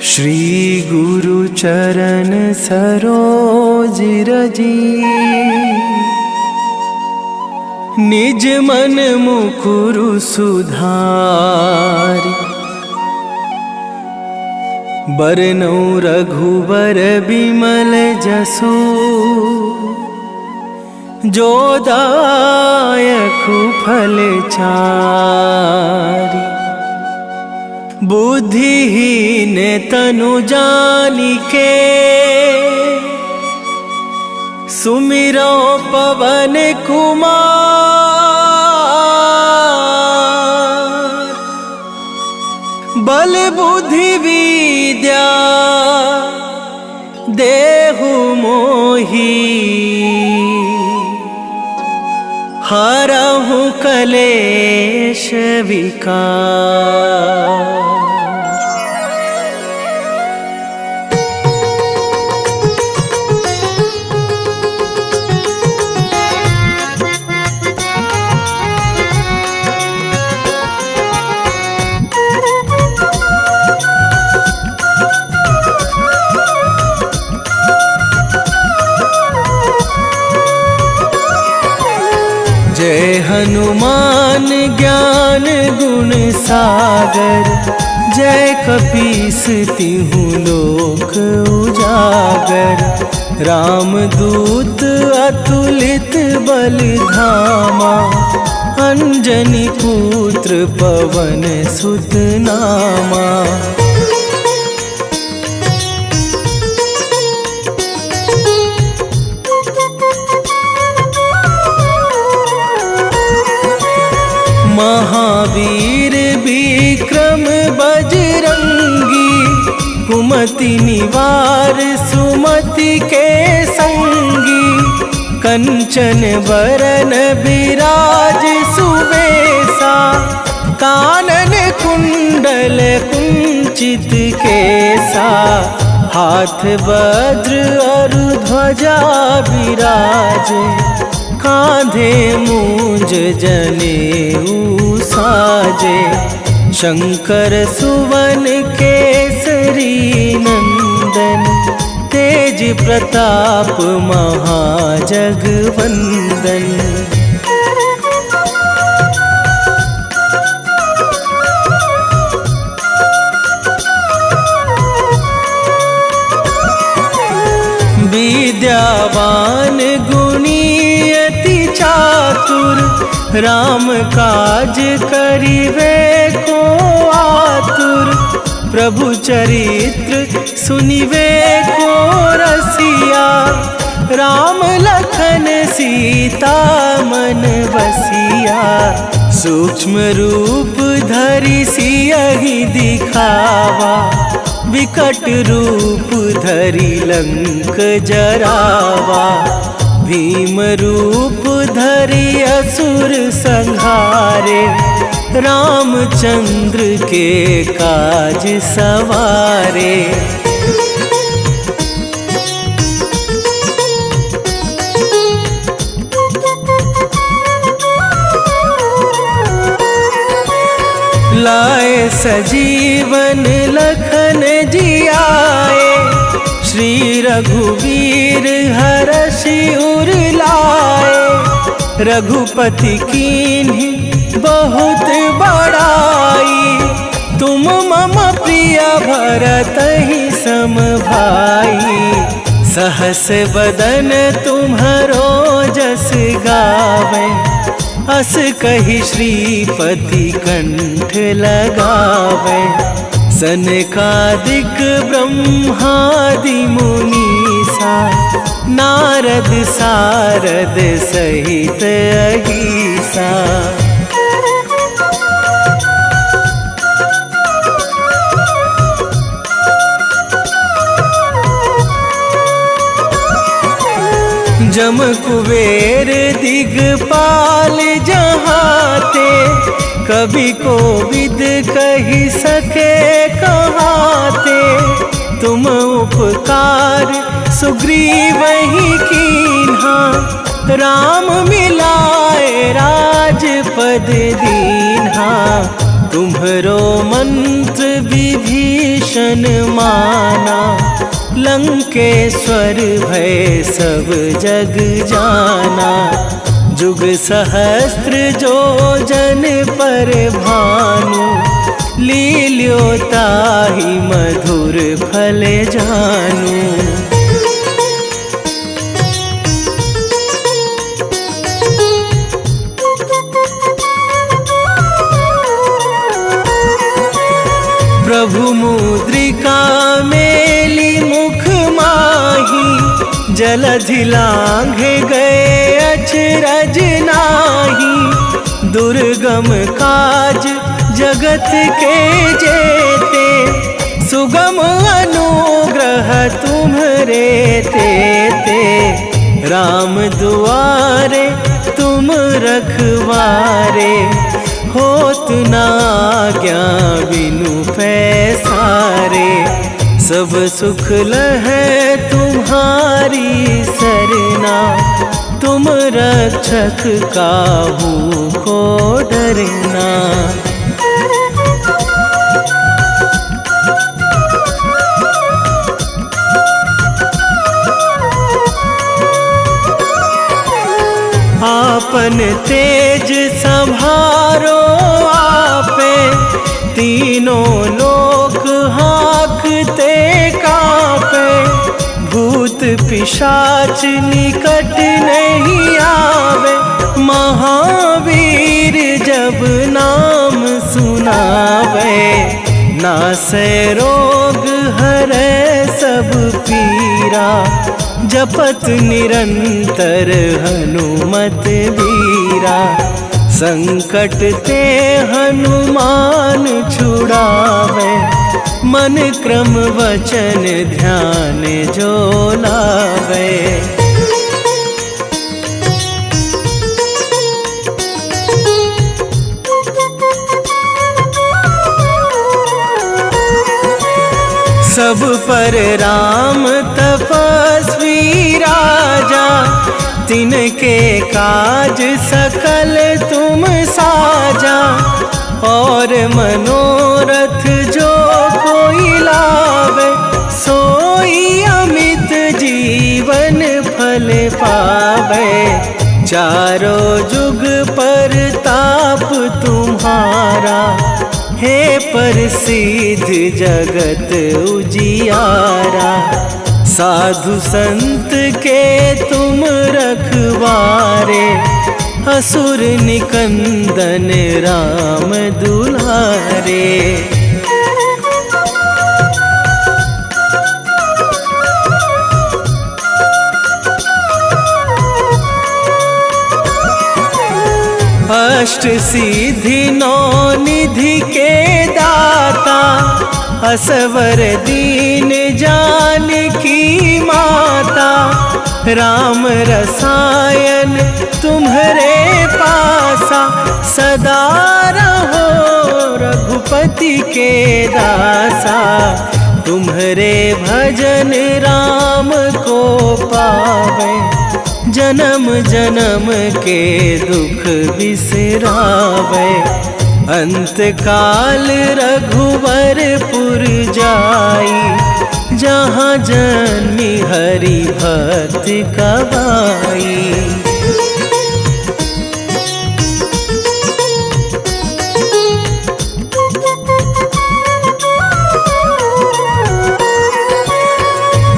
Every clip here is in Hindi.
श्री गुरु चरण सरोज रजी, निज मन मुकुरु सुधारि। बरनउँ रघुबर बिमल जसु, जो दायकु फल चारि। बुद्धिहीन तनु जानिके, सुमिरो पवन कुमार। बल बुद्धि विद्या देहु मोहि, हरहु कलेश विकार। जय हनुमान ज्ञान गुण सागर, जय कपीस तिहु लोक उजागर। रामदूत अतुलित बल धामा, अंजनी पुत्र पवन सुत नामा। महावीर विक्रम बजरंगी, कुमति निवार सुमति के संगी। कंचन बरन बिराज सुबेसा, कानन कुंडल कुंचित केसा। हाथ वज्र और ध्वजा विराजे, कांधे मूंज जनेऊ साजे। शंकर सुवन केसरी नंदन, तेज प्रताप महाजगवंदन। विद्यावान गुणी अति चातुर, राम काज करिवे को आतुर। प्रभु चरित्र सुनिवे को रसिया, राम लखन सीता मन बसिया। सूक्ष्म रूप धरि सियहि दिखावा, विकट रूप धरि लंक जरावा। भीम रूप धरि असुर संहारे, रामचंद्र के काज सवारे। लाए सजीवन लखन जियाए, श्री रघुवीर हरषि उर लाए। रघुपति कीन्ही बहुत बड़ाई, तुम मम प्रिय भरतहि सम भाई। सहस बदन तुम्हरो जस गावे, अस कहि श्रीपति कंठ लगावे। सनकादिक ब्रह्मादि मुनीसा, नारद सारद सहित अहिसा। जम कुबेर दिगपाल जहाते, कभी कोविद कहि सके कहाते। तुम उपकार सुग्रीवहि कीन्हा, राम मिलाए राजपद दीन्हा। तुम्हरो मंत्र विभीषण माना, लंकेश्वर भय सब जग जाना। जुग सहस्त्र जो जन पर भानु, लील्यो ताहि मधुर फल जानू। प्रभु मुद्रिका मेली मुख माही, जलधि लांघे गए अचरज नाही। दुर्गम काज जगत के जेते, सुगम अनुग्रह तुम्हरे तेते। राम दुआरे तुम रखवारे, होत न आज्ञा बिनु पैसारे। सब सुख लहै तुम्हारी सरना, तुम रक्षक काहू को डरना। आपन तेज संभारो आपे, तीनों लोक हाँकते कांपे। भूत पिशाच निकट नहीं आवे, महावीर जब नाम सुनावे। नासै रोग हरै सब पीरा, जपत निरंतर हनुमत वीरा। संकट ते हनुमान छुड़ावे, मन क्रम वचन ध्यान जो लावे। सब पर राम तपस्वी राजा, तिनके काज सकल तुम साजा। और मनोरथ जो कोई लावे, सोई अमित जीवन फल पावे। चारों जुग पर ताप तुम्हारा, हे प्रसिद्ध जगत उजियारा। साधु संत के तुम रखवारे, असुर निकंदन राम दुलारे। अष्ट सिद्धि नौ निधि के दाता, असवर दीन जानकी माता। राम रसायन तुम्हरे पासा, सदा रहो रघुपति के दासा। तुम्हरे भजन राम को पावे, जन्म जन्म के दुख बिसरावे। अंत काल रघुवरपुर जाई, जहाँ जन्मी हरि भक्त कहाई।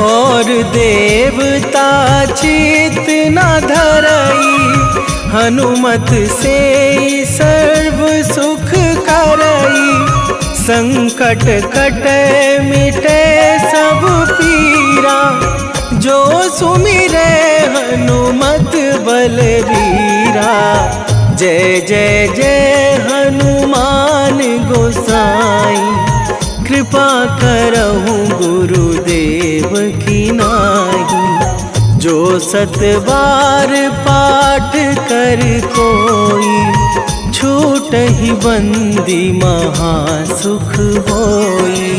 और देवता चित न धरई, हनुमत से सर्व सुख करई। संकट कटे मिटे सब पीरा, जो सुमिरे हनुमत बलबीरा। जय जय जय हनुमान गोसाई, कृपा करहु गुरुदेव की नाई। जो सत बार पाठ कर कोई, छूटहि बंदी महासुख होई।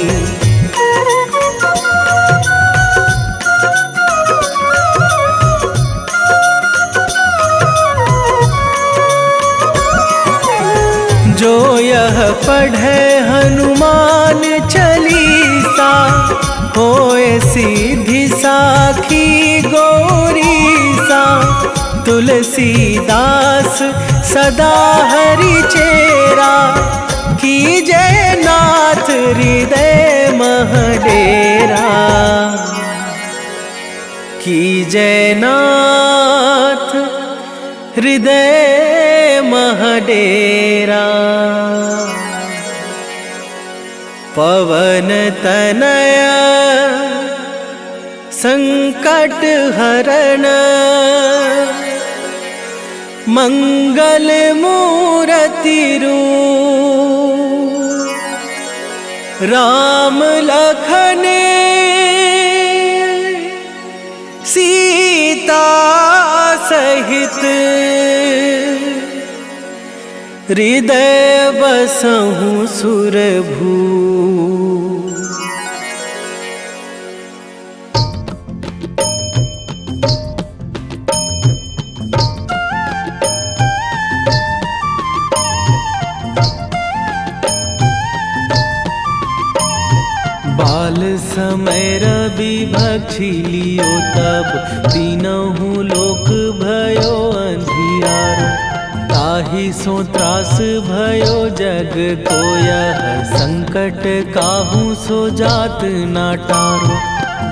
जो यह पढ़ हनुमान चालीसा, होए सीधी साखी गौरीसा। तुलसीदास सदा हरि चेरा, कीजे नाथ हृदय मह डेरा। कीजे नाथ हृदय मह डेरा। पवन तनय संकट हरण, मंगल मूरति रूप। राम लखन सीता सहित, हृदय बसहु सुरभू। बाल समय रवि भक्षी लियो तब, तीनहु लोक भयो अंधियारो। ताहि सो त्रास भयो जग को यह, संकट काहू सो जात ना टारो।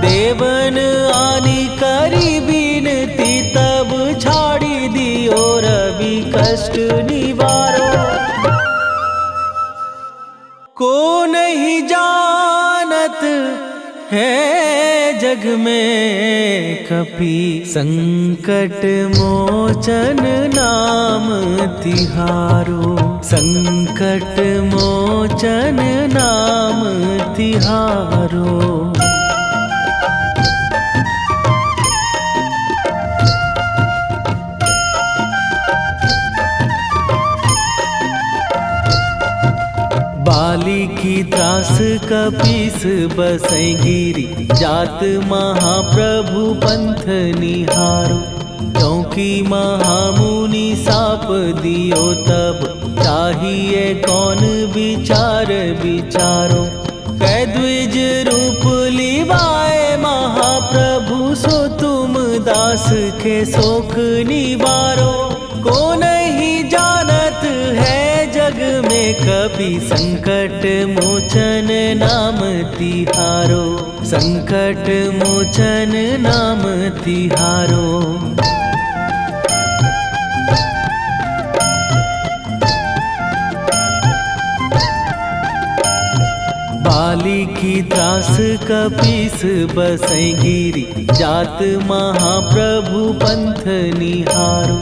देवन आनी करी बिनती, तब छाड़ी दियो रवि कष्ट निवारो। को नहीं जानत है जग में कपि, संकट मोचन नाम तिहारो। संकट मोचन नाम तिहारो। बाली की त्रास कपीस बसै गिरी, जात महाप्रभु पंथ निहारो। क्योंकि महामुनि साप दियो तब, चाहिए कौन विचार विचारो। कै द्विज रूप लिवाए महाप्रभु, सो तुम दास के शोक निवारो। को नहीं जानत है जग में कपि, संकट मोचन नाम तिहारो। संकट मोचन नाम तिहारो। बाली की त्रास कपीस बसै गिरी, जात महाप्रभु पंथ निहारो।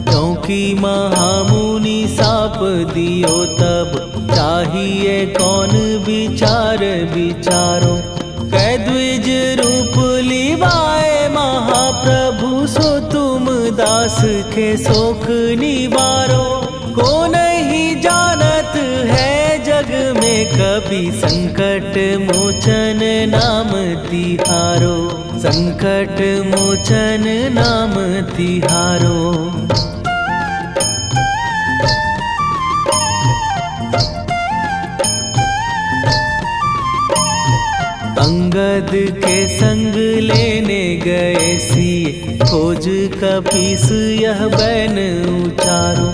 क्योंकि महामुनि साप दियो तब, चाहिए कौन विचार विचारो। कै द्विज रूप लिवाए महाप्रभु, सो तुम दास के शोक निवारो। को नहीं जानत है जग में कपि, संकट मोचन नाम तिहारो। संकट मोचन नाम तिहारो। अंगद के संग लेने गए सिए, खोज कपीस यह बैन उचारो।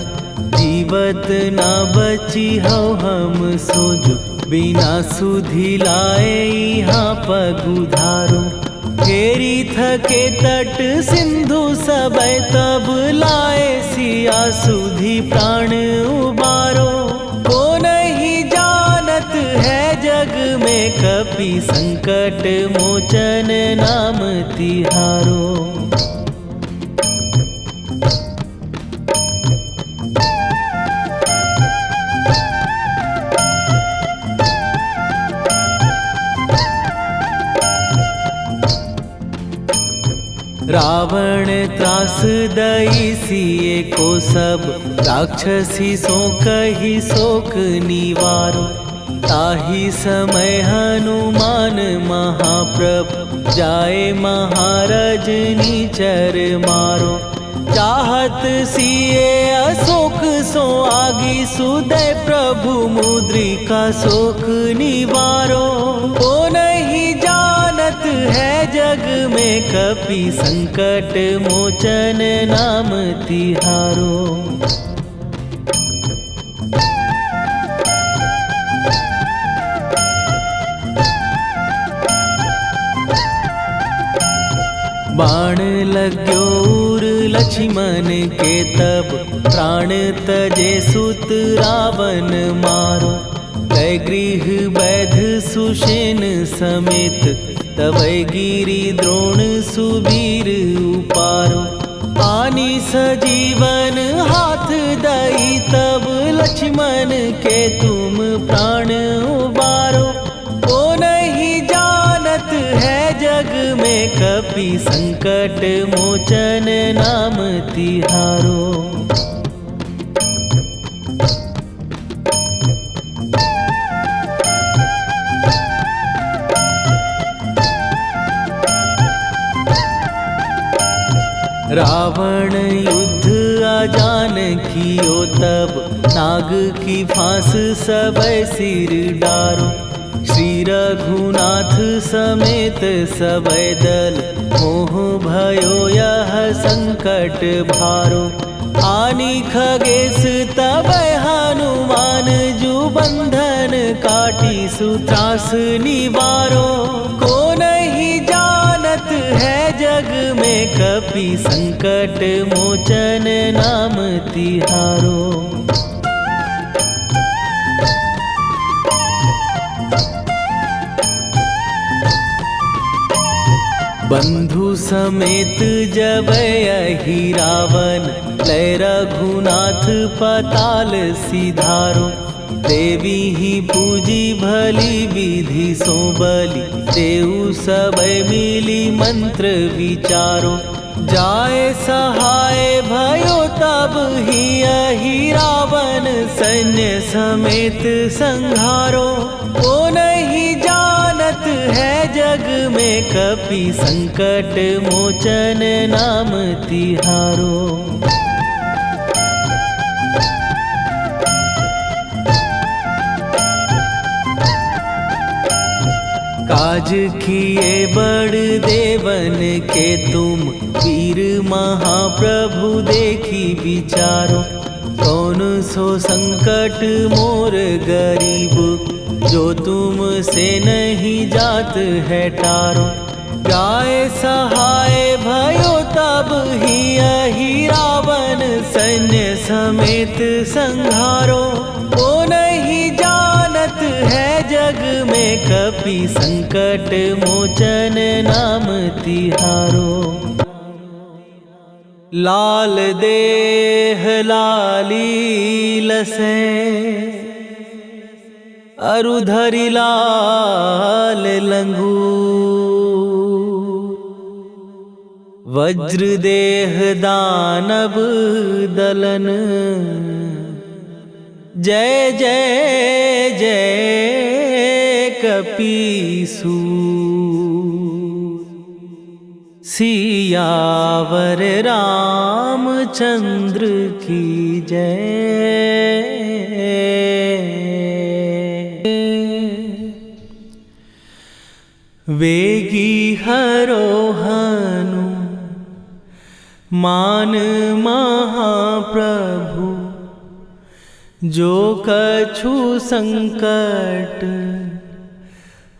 जीवत ना बची हो हम सोजो, बिना सुधि लाए यहाँ पगुधारो। फेरी थके तट सिंधु सबे, तब लाए सिया सुधि प्राण उबारो। को नहीं जानत है जग में कपि, संकट मोचन नाम तिहारो। रावण त्रास दई सिए को सब, राक्षसी सो कही शोक निवारो। ताहि समय हनुमान महाप्रभु, जाए महाराज निचर मारो। चाहत सिए अशोक सो आगी सुदय प्रभु मुद्रिका शोक निवारो। ओ नहीं जानत है जग में कपि संकट मोचन नाम तिहारो। बाण लग्यो उर लक्ष्मण के तब प्राण तजे सुत रावण मारो। कै गृह वैध सुषेण समेत तवै गिरि द्रोण सुबीर उपारो। आनी सजीवन हाथ दई तब लक्ष्मण के तुम प्राण उबारो। ओ नहीं जानत है जग में कपि संकट मोचन नाम तिहारो। रावण युद्ध आजान कियो तब नाग की फांस सबै सिर डारो। श्री रघुनाथ समेत सबै दल मोह भयो यह संकट भारो। आनी खगेश तबै हनुमान जु बंधन काटी सुत्रास निवारो। को नहीं जानत है जग में कपि संकट मोचन नाम तिहारो। बंधु समेत जबै अहि रावण लय रघुनाथ पताल सिधारो। देवी ही पूजी भली विधि सो बलि देऊ सबै मिली मंत्र विचारो। जाय सहाय भयो तब ही अहि रावण सैन्य समेत संहारो। ओ नहीं जानत है जग में कपि संकट मोचन नाम तिहारो। काज किए बड़ देवन के तुम वीर महाप्रभु देखी विचारो। कौन सो संकट मोर गरीब जो तुम से नहीं जात है टारो। जाय सहाय भयो तब ही अहि रावण सैन्य समेत संहारो। ओ नहीं जानत है जग में कपि संकट मोचन नाम तिहारो। लाल देह लाली लसे अरुधरि लाल लंगूर। वज्र देह दानव दलन जय जय जय कपीसूर। सियावर रामचंद्र की जय। वेगी हरोहनु मान महाप्रभु जो कछु संकट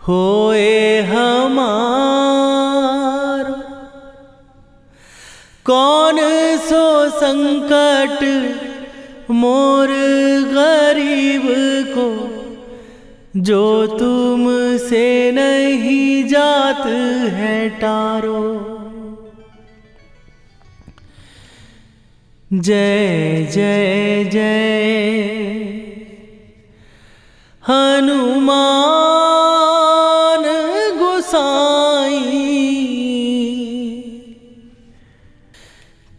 होए हमार। कौन सो संकट मोर गरीब को जो तुम से नहीं जात है टारो। जय जय जय हनुमान गोसाई।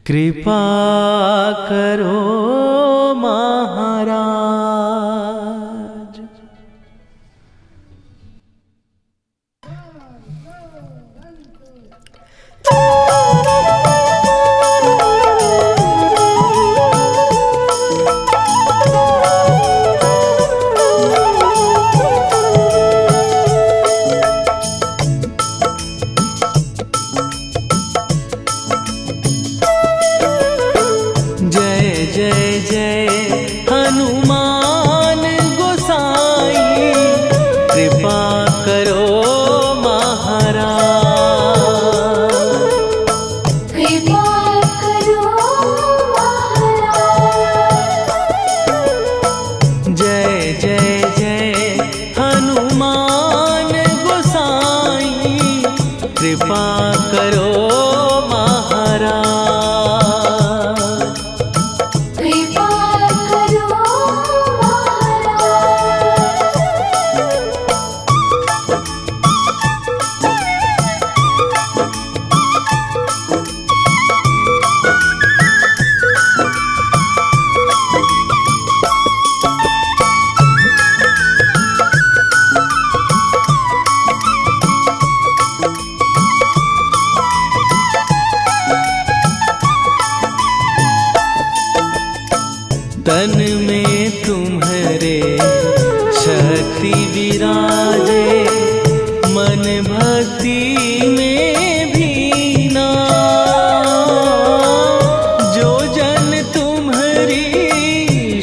कृपा करो महाराज। कृपा करो महाराज। कृपा करो तन में तुम्हारे शक्ति विराजे, मन भक्ति में भीना। जो जन तुम्हारी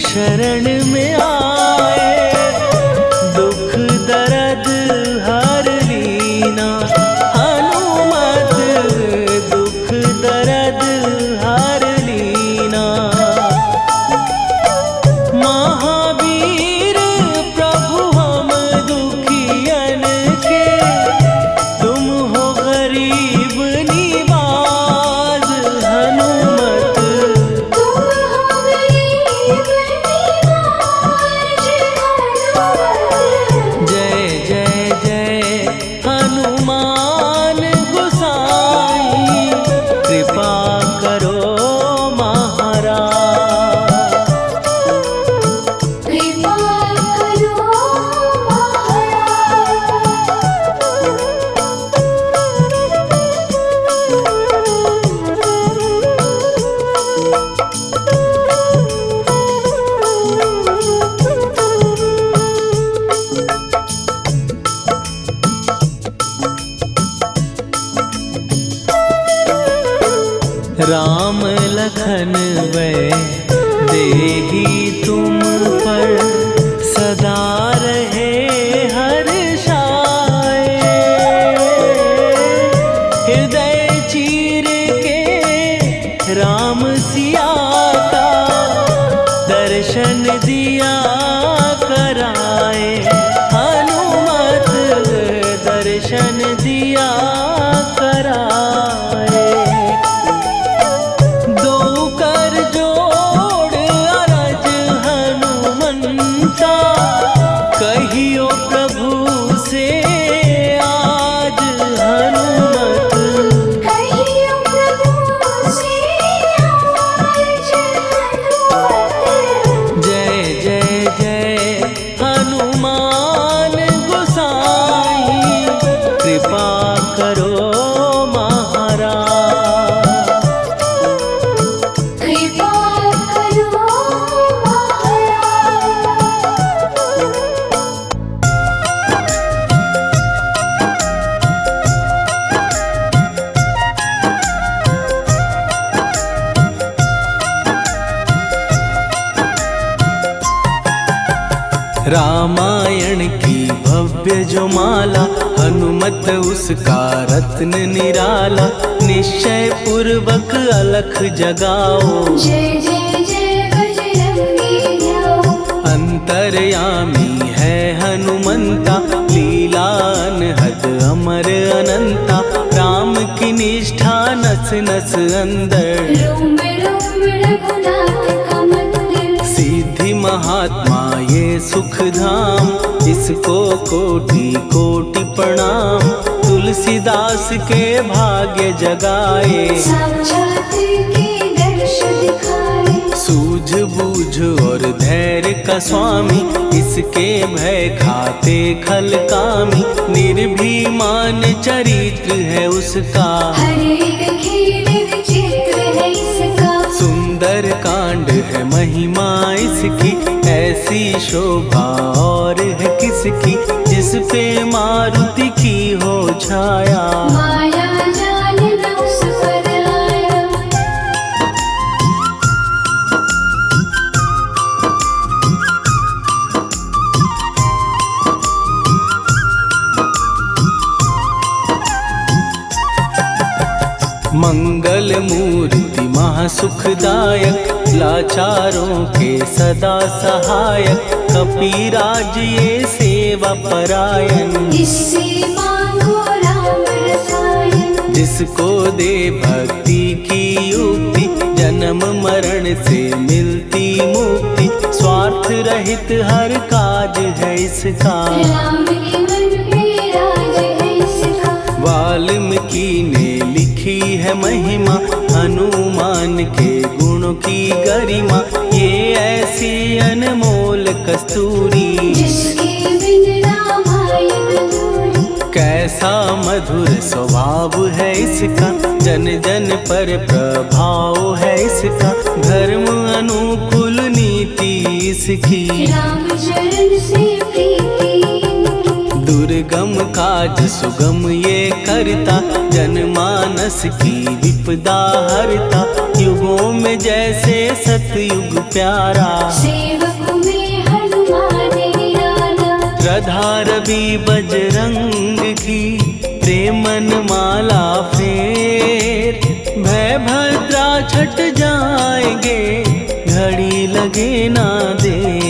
शरण में आए, दुख दर्द हर लीना। हनुमत दुख दर्द हर लीना। महावीर प्रभु हम दुखियन के, तुम हो गरीब निवाज। हनुमत तुम हो गरीब निवाज। जय जय जय हनुमान गोसाई, कृपा करो महाराज। कृपा करो राम लखन वै देही तुम पर, सदा रहे हर्षाए। हृदय चीर के राम सिया का, दर्शन दिया कराए। हनुमत दर्शन दिया कराए। दो कर जोड़ अरज हनुमंता, कहियो प्रभु से आज। हनुमत कहियो प्रभु से आज। हनुमत जय जय जय हनुमान गोसाई, कृपा करो महाराज। कृपा करो रामायण की भव्य जो माला, हनुमत उसका रत्न निराला। निश्चय पूर्वक अलख जगाओ, जय जय जय बजरंगी जाओ। अंतर्यामी है हनुमंता, लीला अनहद अमर अनंता। राम की निष्ठा नस नस अंदर, रोम रोम रघुनाथ का मंदिर। सिद्धि महात्मा ये सुख धाम, इसको कोटि कोटि प्रणाम। तुलसीदास के भाग्य जगाए, साक्षात के दर्श दिखाए। सूझ बूझ और धैर्य का स्वामी, इसके भय खाते खल कामी। निर्भीमान चरित्र है उसका, हर एक खेल विचित्र है इसका। सुंदर कांड है महिमा इसकी, ऐसी शोभा और है किसकी। जिस पे मारुति की हो छाया, माया जाल न उस पर आया। मंगल मूर्ति महासुखदायक, लाचारों के सदा सहायक। कपीराज ये सेवा परायण, इससे मांगो राम रसायन। जिसको दे भक्ति की युक्ति, जन्म मरण से मिलती मुक्ति। स्वार्थ रहित हर काज है इसका, राम के मन पे राज है इसका। वाल्मीकि ने लिखी है महिमा, हनुमान के गुणों की गरिमा। ये ऐसी अनमोल कस्तूरी, जिसके बिन रामायण अधूरी। कैसा मधुर स्वभाव है इसका, जन जन पर प्रभाव है इसका। धर्म अनुकूल नीति इसकी, राम चरण से प्रीति इनकी। दुर्गम काज सुगम ये करता, जनमानस की विपदा हरता। युगों में जैसे सतयुग प्यारा, सेवक में हनुमान निराला। श्रद्धा रवि बजरंग की, प्रेमन माला फेर। भय भद्रा छट जाएंगे, घड़ी लगे ना देर।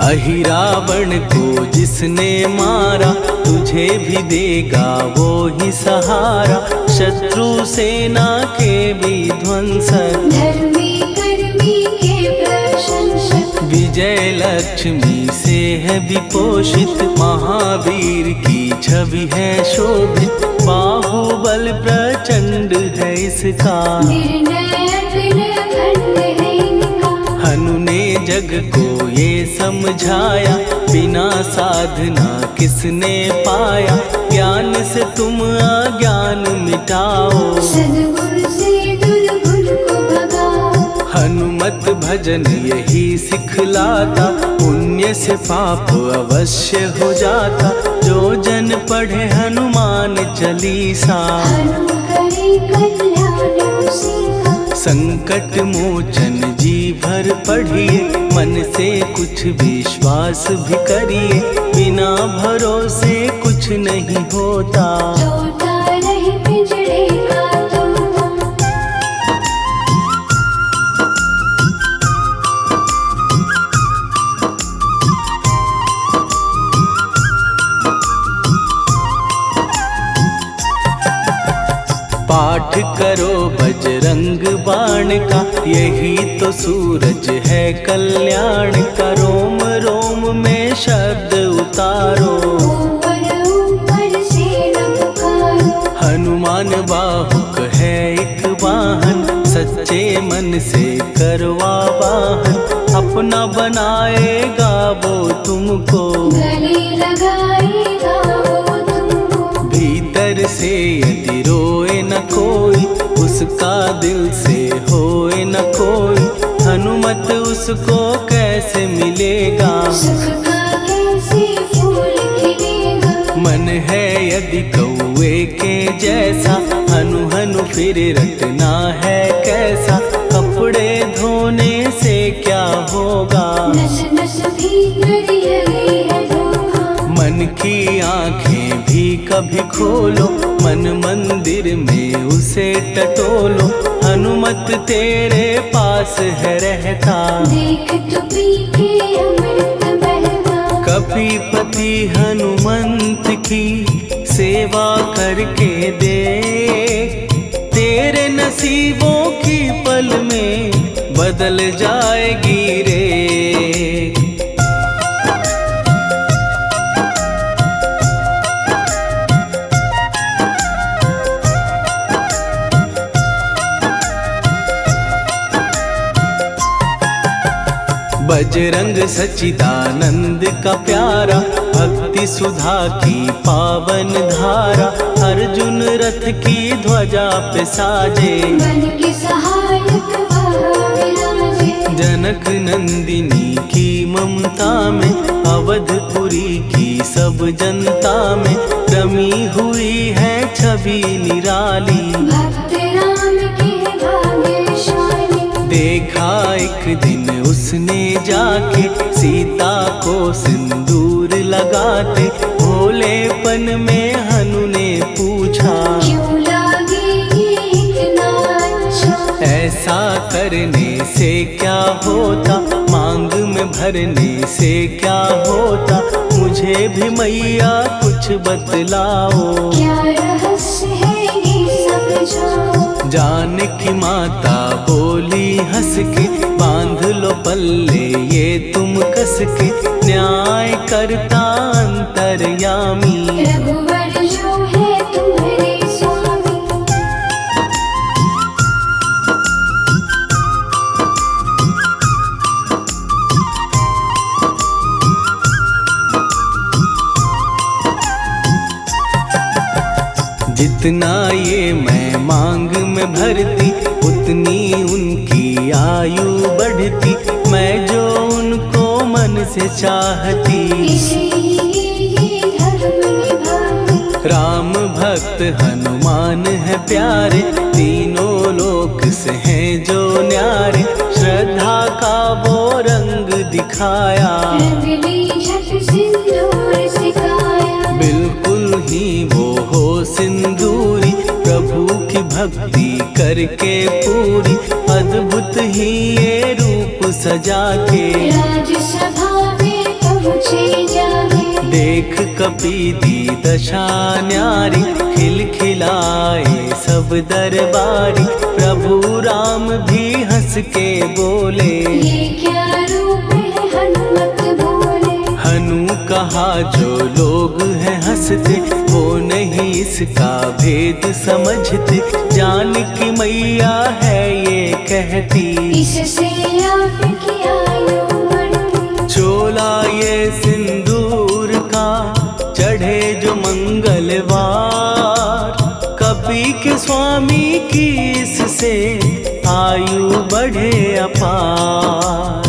अहि रावण को जिसने मारा, तुझे भी देगा वो ही सहारा। शत्रु सेना के विध्वंसक, धर्मी कर्मी के प्रशंसक। विजय लक्ष्मी से है विपोषित, महावीर की छवि है शोभित। बाहुबल प्रचंड है इसका, निर्णय अखंड है इनका। हनु ने जग को ये समझाया, बिना साधना किसने पाया। ज्ञान से तुम अज्ञान मिटाओ, सद्गुण से दुर्गुण को भगाओ। हनुमत भजन यही सिखलाता, पुण्य से पाप अवश्य हो जाता। जो जन पढ़े हनुमान चालीसा, हनु करे कल्याण उसी का। संकट मोचन जी भर पढ़िए, मन से कुछ विश्वास भी करिए। बिना भरोसे कुछ नहीं होता, तोता रहे पिंजड़े का तोता। पाठ करो बजरंग बाण का, यही तो सूरज है कल्याण का। रोम रोम में शब्द उतारो, ऊपर ऊपर से न पुकारो। हनुमान बाहुक है एक वाहन, सच्चे मन से करवा वाहन। अपना बनाएगा वो तुमको, गले लगाएगा वो तुमको। भीतर से यदि रोए न कोई, उसका दिल से होए न कोई। हनुमत उसको कैसे मिलेगा, सुख का कैसे फूल खिलेगा। मन है यदि कौवे के जैसा, हनु हनु फिर रटना है कैसा। कपड़े धोने से क्या होगा, नस नस भीतर यही है धोखा। मन की आंखें भी कभी खोलो, मन मंदिर में उसे टटोलो। हनुमत तेरे पास है रहता, देख तो पी के अमृत बहता। कपीपति हनुमंत की सेवा करके देख। तेरे नसीबों की पल में बदल जाएगी रे। बजरंग सच्चिदानंद का प्यारा, भक्ति सुधा की पावन धारा। अर्जुन रथ की ध्वजा पे साजे, बन के सहायक वह विराजे। जनक नंदिनी की ममता में, अवधपुरी की सब जनता में। रमी हुई है छवि निराली, भक्त राम के भाग्यशाली। देखा एक दिन उसने जाके, सीता को सिंदूर लगाते। भोलेपन में हनु ने पूछा, क्यों लागे ये ऐसा करने से क्या होता, मांग में भरने से क्या होता, मुझे भी मैया कुछ बतलाओ। क्या रहस्य है ये समझाओ। जानकी माता बोली हंस के, बांध लो पल्ले ये तुम कस के, न्याय करता अंतर्यामी। रघुवर जो है तुम्हारे स्वामी। जितना ये मैं मांग में भरती, उतनी उनकी आयु बढ़ती, मैं जो उनको मन से चाहती। इसीलिए धर्म निभाती। राम भक्त हनुमान है प्यारे, तीनों लोक से हैं जो न्यारे, श्रद्धा का वो रंग दिखाया। रंग ली झट सिंदूर सिखाया। बिल्कुल ही वो हो सिंदूरी, प्रभु की भक्ति करके पूरी, अद्भुत ही ये रूप सजा के। राजसभा में पहुँचे जाके। देख कपीदी दशा न्यारी, खिलखिलाए सब दरबारी, प्रभु राम भी हंस के बोले। ये क्या रूप है हनुमत बोले। हनु कहा जो लोग हैं हंसते, वो नहीं इसका भेद समझते, जानकी मैया है ये कहती। इससे आपकी आयु बढ़ती। चोला ये सिंदूर का चढ़े जो मंगलवार, कपी के स्वामी की इससे आयु बढ़े अपार।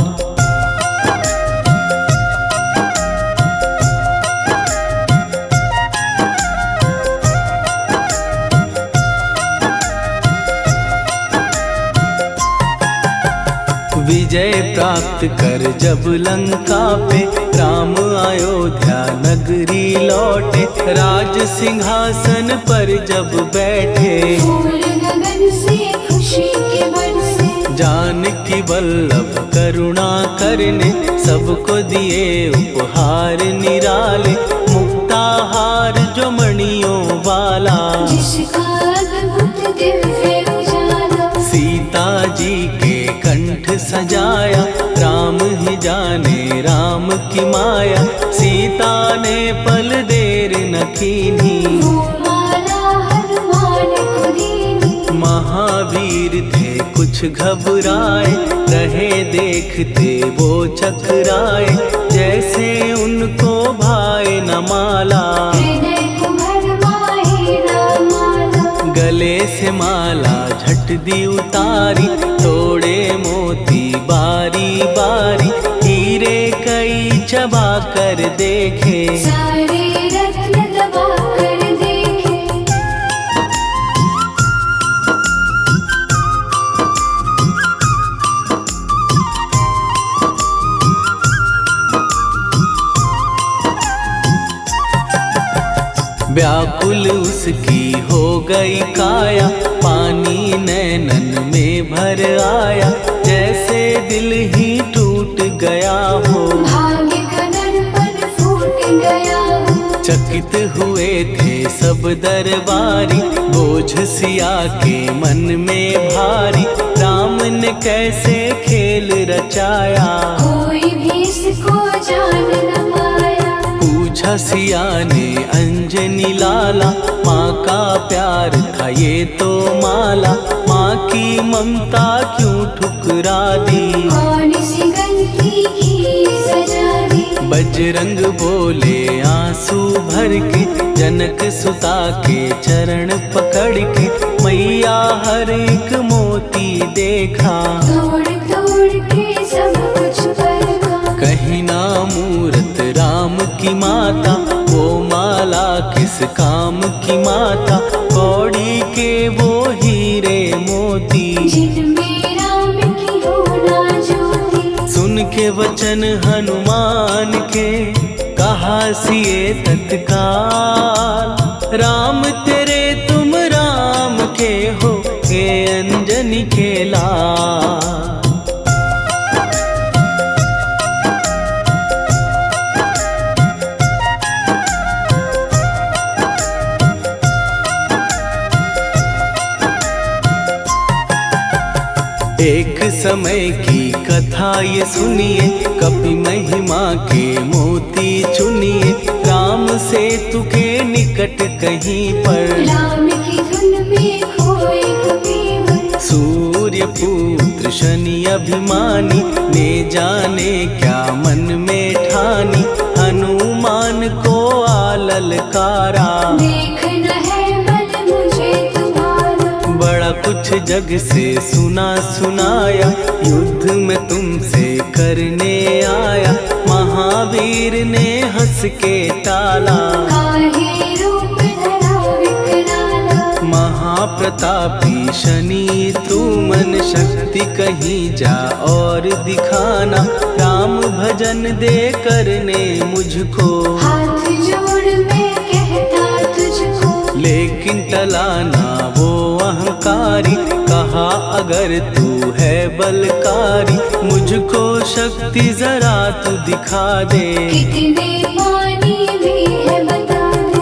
विजय प्राप्त कर जब लंका पे, राम अयोध्या नगरी लौटे, राज सिंहासन पर जब बैठे। फूल गगन से खुशी के बरसे। जानकी वल्लभ करुणा करने, सबको दिए उपहार निराले, मुक्ताहार जो मणियों वाला। जिसका अद्भुत दिव्य उजाला। सीता जी के कंठ सजाया, राम ही जाने राम की माया, सीता ने पल देर न कीन्ही। वो माला हनुमान को दीनी। महावीर थे कुछ घबराए, रहे देखते वो चकराए, जैसे उनको भाए न माला। हृदय को भरमाए राम माला। गले से माला झट दी उतारी, तोड़े मोती बारी बारी, हीरे कई चबा कर देखे। सारे रत्न दबा कर देखे। व्याकुल उसकी हो गई काया, पानी नैनन में भर आया, जैसे दिल ही टूट गया हो। भाग्य का दर्पण फूट गया हो। चकित हुए थे सब दरबारी, बोझ सिया के मन में भारी, राम ने कैसे खेल रचाया। कोई भी इसको जान न पाया। पूछा सिया ने अंजनी लाला, माँ का प्यार था ये तो माला, माँ की ममता क्यों ठुकरा दी। कौन सी गलती की सजा दी। बजरंग बोले आंसू भर के, जनक सुता के चरण पकड़ के, मैया हर एक मोती देखा। तोड़ तोड़ के सब कुछ परखा। कहीं ना मूरत राम की माता, वो माला किस काम की माता, कौड़ी के वो हीरे मोती। जिनमें राम की होना ज्योति। सुन के वचन हनुमान के, कहा सिए तत्काल, राम तेरे तुम राम के हो, हे अंजनी के लाल। एक समय की कथा ये सुनिए, कपि महिमा के मोती चुनिए। राम सेतु के निकट कहीं पर राम की धुन में खोए कबीर। सूर्य पुत्र शनि अभिमानी, ने जाने क्या मन में ठानी। हनुमान को ललकारा, देखना है बल मुझे तुम्हारा। बड़ा कुछ जग से सुना सुनाया, युद्ध में तुमसे करने आया। महावीर ने हंस के टाला, काहे रूप धरा विकराला। महाप्रतापी शनि तू मन शक्ति कहीं जा और दिखाना। राम भजन दे करने मुझको, हाथ जोड़ मैं कहता तुझको। लेकिन टला ना वो अहंकारी। कहा अगर तू है बलकारी, मुझको शक्ति जरा तू दिखा दे। कितने पानी भी है बता दे।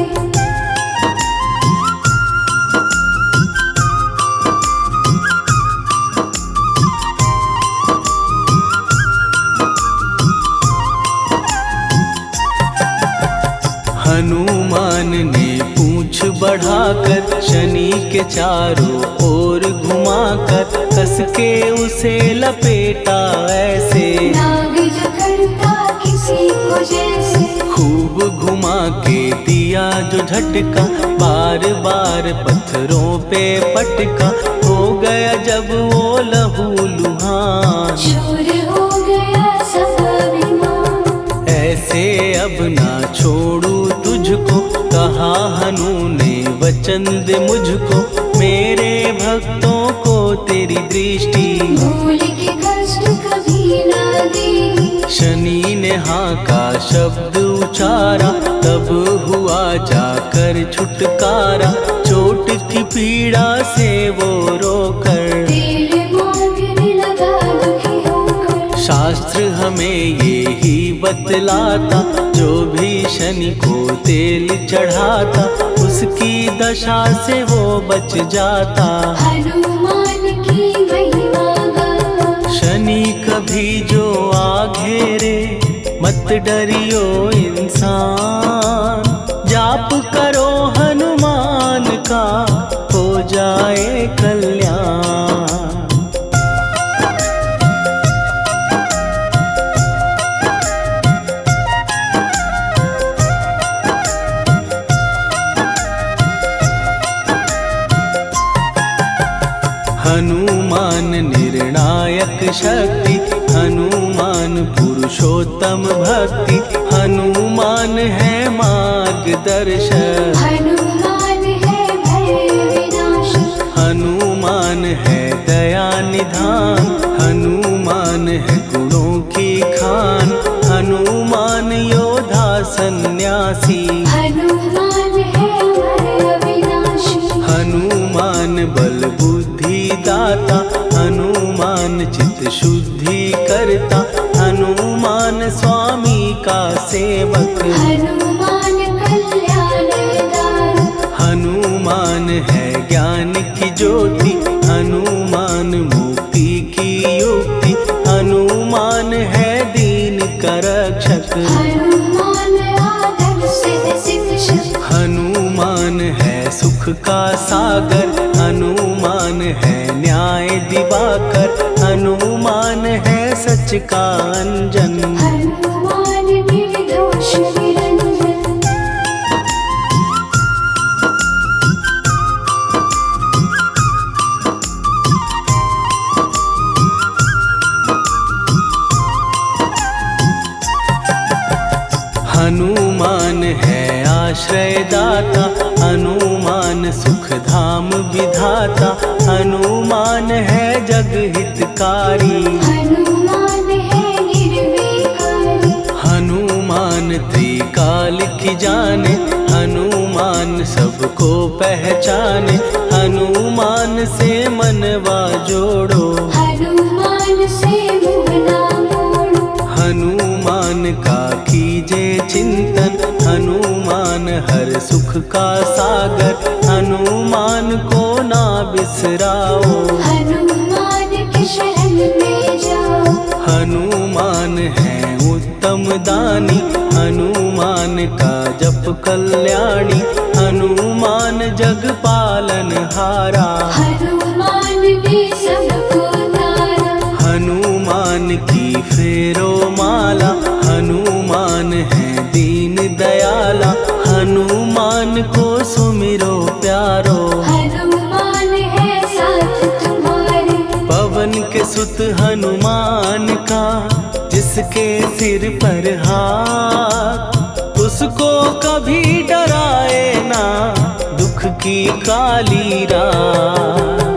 हनुमान ने पूंछ बढ़ाकर, शनि के चारों ओर घुमाकर। कस के उसे लपेटा ऐसे, नाग जो करता किसी को जैसे। खूब घुमा के दिया जो झटका, बार बार पत्थरों पे पटका। हो गया जब वो लहू लुहान, चूर हो गया सब अभिमान। ऐसे अब ना छोड़ू तुझको। कहा हनु ने वचन दे मुझको, मेरे भक्तों को तेरी दृष्टि। भूल के कष्ट कभी ना दे। शनि ने हाँ का शब्द उचारा, तब हुआ जाकर छुटकारा। चोट की पीड़ा से वो रोकर, तेल मांगने लगा दुखी होकर। शास्त्र हमें ये ही बतलाता, जो भी शनि को तेल चढ़ाता। उसकी दशा से वो बच जाता। हनुमान की महिमा गाता। शनि कभी जो आ घेरे, मत डरियो इंसान। जाप करो हनुमान का, हो जाए कल्याण। हनुमान निर्णायक शक्ति, हनुमान पुरुषोत्तम भक्ति। हनुमान है मार्गदर्शक, हनुमान है भय विनाशक। हनुमान है दया निधान। हनुमान है गुणों की खान, हनुमान योद्धा सन्यासी। हनुमान है भय विनाशी। हनुमान बल बुद्धि दाता, हनुमान चित्त शुद्धि करता। हनुमान स्वामी का सेवक, हनुमान कल्याणदाता। हनुमान है ज्ञान की ज्योति। हनुमान मुक्ति की युक्ति, हनुमान है दीन का रक्षक। हनुमान आदर्श शिक्षक। हनुमान है सुख का सागर, हनुमान है न्याय दिवाकर। हनुमान है सच का अंजन, हनुमान निर्दोष निरंजन। हनुमान है आश्रयदाता, हनुमान सुख धाम विधाता। हनुमान है जग हितकारी, हनुमान है निर्विकारी। हनुमान त्रिकाल की जाने। हनुमान सबको पहचाने, हनुमान से मनवा जोड़ो। हनुमान से मुँह ना मोड़ो। हनुमान का कीजे चिंतन, हनुमान हर सुख का सागर। हनुमान को ना बिसराओ, हनुमान की शरण हनुमान है उत्तम दानी, हनुमान का जप कल्याणी, हनुमान जग पालन हारा। हनुमान ने सबको तारा, हनुमान की फेरो माला, हनुमान है दीन दयाला, हनुमान को सुमिरो प्यारो। हनुमान है साथ तुम्हारे, पवन के सुत हनुमान का, जिसके सिर पर हाथ, उसको कभी डराए ना दुख की काली रात।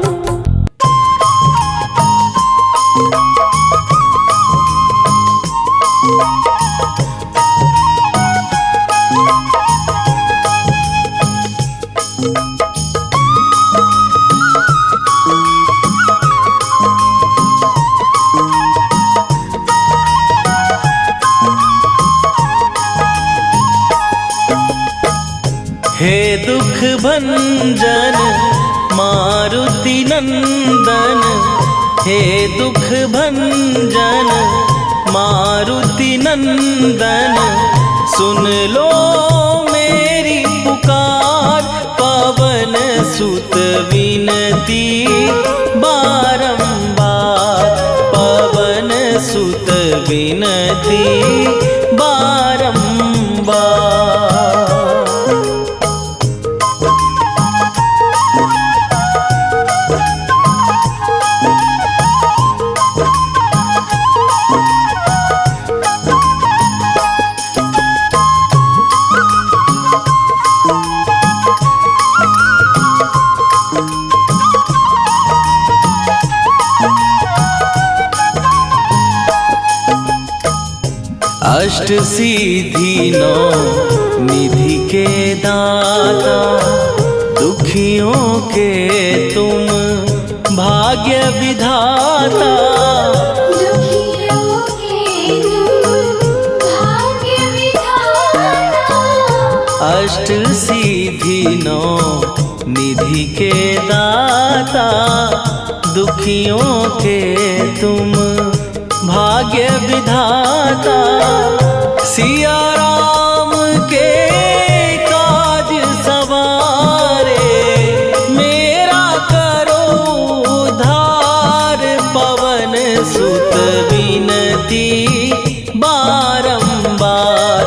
हे दुख भंजन मारुति नंदन, हे दुख भंजन मारुति नंदन, सुन लो मेरी पुकार, पवन सुत विनती बारंबार, पवन सुत विनती बारंबार। अष्ट सिद्धि नौ निधि के दाता, दुखियों के तुम भाग्य विधाता। दुखियों के तुम भाग्य विधाता, अष्ट सिद्धि नौ निधि के दाता, दुखियों के तुम भाग्य विधाता। सिया राम के काज सवारे, मेरा करो उद्धार, पवन सुत विनती बारंबार,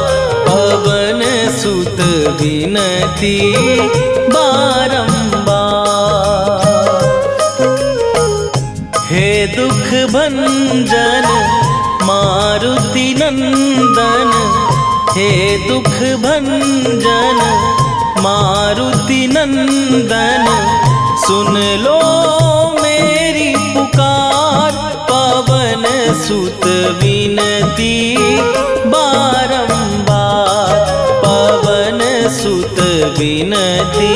पवन सुत विनती बारंबार। हे दुख भंजन मारुति नंदन, हे दुख भंजन मारुति नंदन, सुन लो मेरी पुकार, पवन सुत विनती बारंबार, पवन सुत विनती